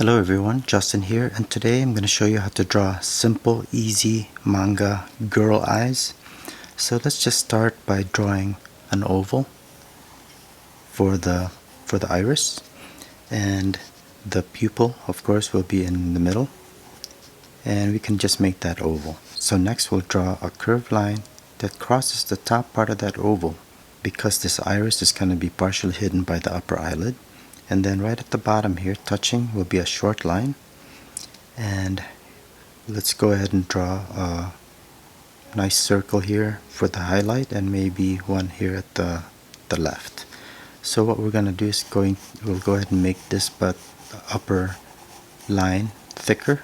Hello everyone, Justin here, and today I'm going to show you how to draw simple, easy manga girl eyes. So let's just start by drawing an oval for the iris, and the pupil of course will be in the middle, and we can just make that oval. So next we'll draw a curved line that crosses the top part of that oval, because this iris is going to be partially hidden by the upper eyelid. And then right at the bottom here, touching, will be a short line. And let's go ahead and draw a nice circle here for the highlight, and maybe one here at the left. So what we're going to do is we'll go ahead and make this but the upper line thicker,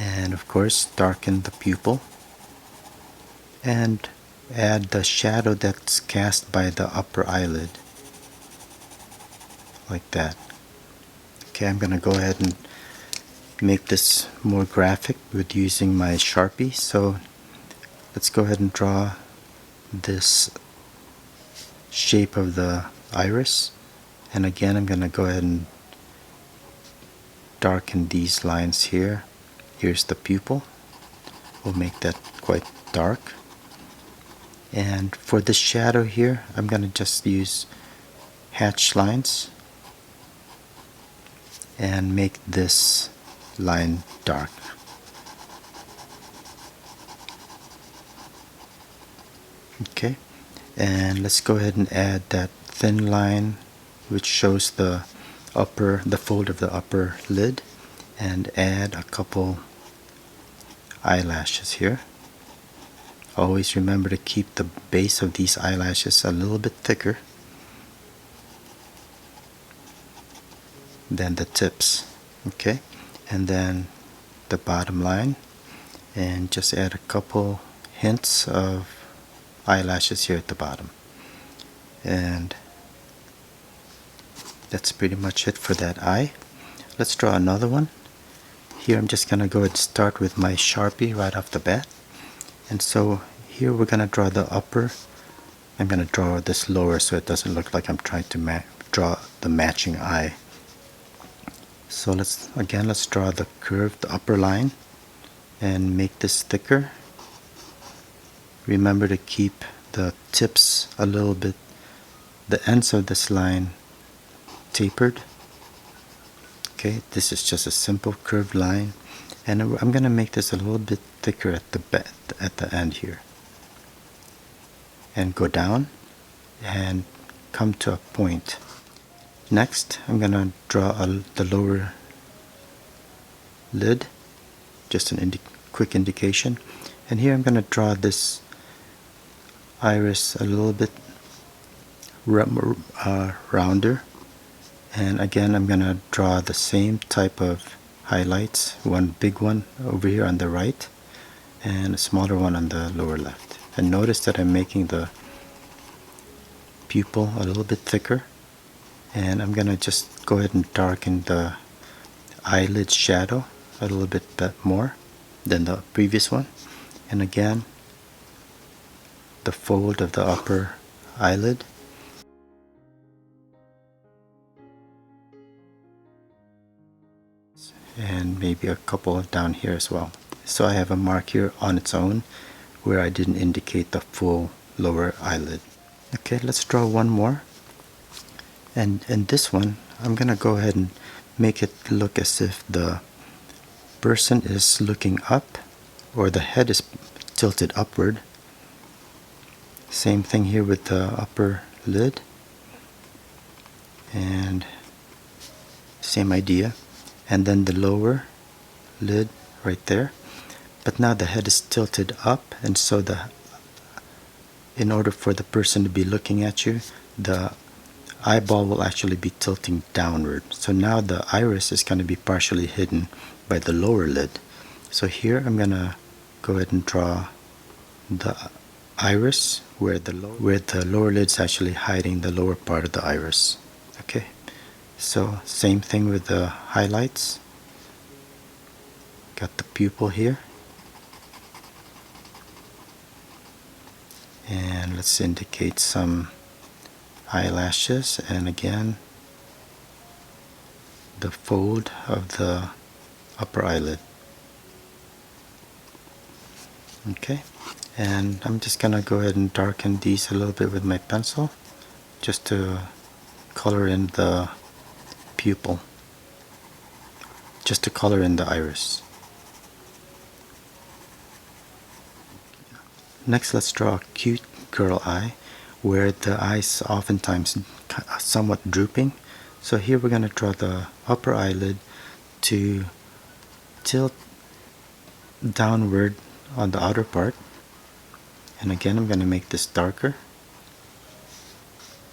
and of course darken the pupil and add the shadow that's cast by the upper eyelid, like that. Okay, I'm going to go ahead and make this more graphic with using my Sharpie. So let's go ahead and draw this shape of the iris, and again I'm going to go ahead and darken these lines here. Here's the pupil, we'll make that quite dark. And for the shadow here, I'm going to just use hatch lines and make this line dark. Okay, and let's go ahead and add that thin line which shows the fold of the upper lid, and add a couple eyelashes here. Always remember to keep the base of these eyelashes a little bit thicker than the tips. Okay, and then the bottom line, and just add a couple hints of eyelashes here at the bottom. And that's pretty much it for that eye. Let's draw another one. Here I'm just gonna go ahead and start with my Sharpie right off the bat. And so here we're gonna draw the upper. I'm gonna draw this lower so it doesn't look like I'm trying to draw the matching eye. So let's draw the curved upper line and make this thicker. Remember to keep the tips a little bit, the ends of this line tapered. Okay, this is just a simple curved line, and I'm going to make this a little bit thicker at the end here, and go down and come to a point. Next I'm going to draw the lower lid, just an quick indication, and here I'm going to draw this iris a little bit rounder. And again I'm going to draw the same type of highlights, one big one over here on the right and a smaller one on the lower left. And notice that I'm making the pupil a little bit thicker, and I'm going to just go ahead and darken the eyelid shadow a little bit more than the previous one. And again, the fold of the upper eyelid. And maybe a couple down here as well. So I have a mark here on its own where I didn't indicate the full lower eyelid. Okay, let's draw one more. And in this one, I'm going to go ahead and make it look as if the person is looking up, or the head is tilted upward. Same thing here with the upper lid, and same idea. And then the lower lid right there. But now the head is tilted up, and so in order for the person to be looking at you, the eyeball will actually be tilting downward. So now the iris is going to be partially hidden by the lower lid. So here I'm going to go ahead and draw the iris where the lower lid is actually hiding the lower part of the iris. Okay. So same thing with the highlights. Got the pupil here. And let's indicate some eyelashes, and again the fold of the upper eyelid. Okay, and I'm just gonna go ahead and darken these a little bit with my pencil just to color in the pupil, just to color in the iris. Next, let's draw a cute girl eye where the eyes oftentimes somewhat drooping. So here we're going to draw the upper eyelid to tilt downward on the outer part. And again, I'm going to make this darker.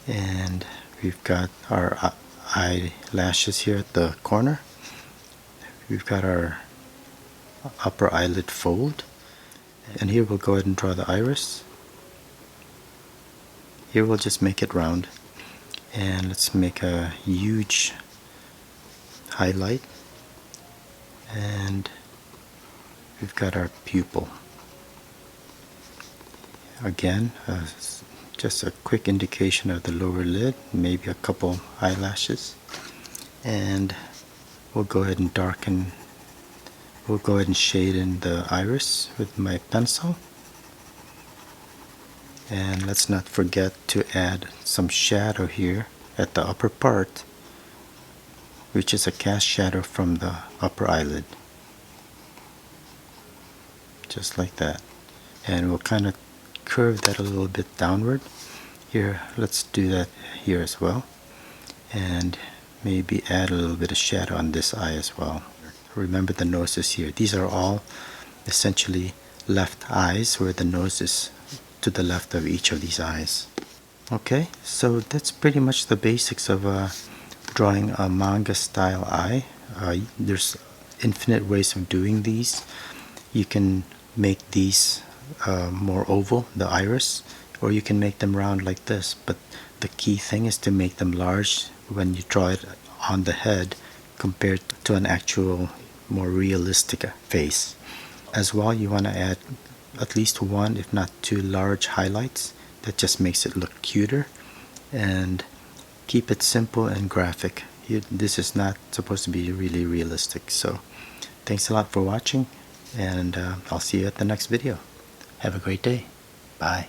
And we've got our eyelashes here at the corner. We've got our upper eyelid fold. And here we'll go ahead and draw the iris. Here we'll just make it round. And let's make a huge highlight. And we've got our pupil. Again, just a quick indication of the lower lid, maybe a couple eyelashes. And we'll go ahead and darken, we'll go ahead and shade in the iris with my pencil. And let's not forget to add some shadow here at the upper part, which is a cast shadow from the upper eyelid. Just like that. And we'll kind of curve that a little bit downward. Here, let's do that here as well. And maybe add a little bit of shadow on this eye as well. Remember the nose is here. These are all essentially left eyes where the nose is to the left of each of these eyes. Okay, so that's pretty much the basics of drawing a manga style eye. There's infinite ways of doing these. You can make these more oval, the iris, or you can make them round like this, but the key thing is to make them large when you draw it on the head compared to an actual more realistic face. As well, you want to add at least one, if not two, large highlights. That just makes it look cuter, and keep it simple and graphic. This is not supposed to be really realistic. So thanks a lot for watching, and I'll see you at the next video. Have a great day. Bye.